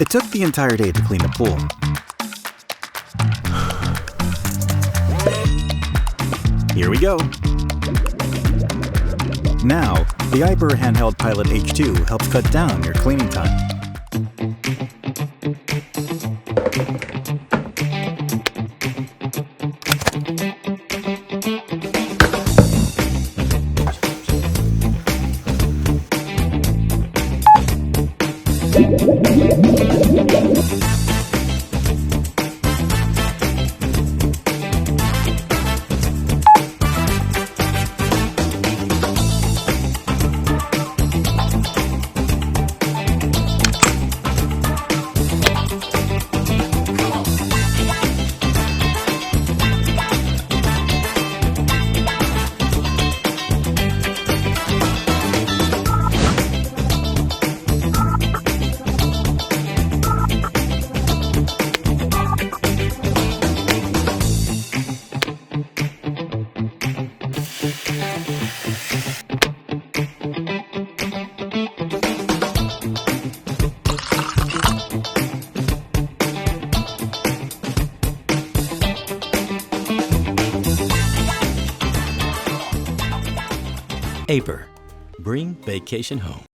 It took the entire day to clean the pool. Here we go! Now, the Aiper Handheld Pilot H2 helps cut down your cleaning time. Aiper. Bring vacation home.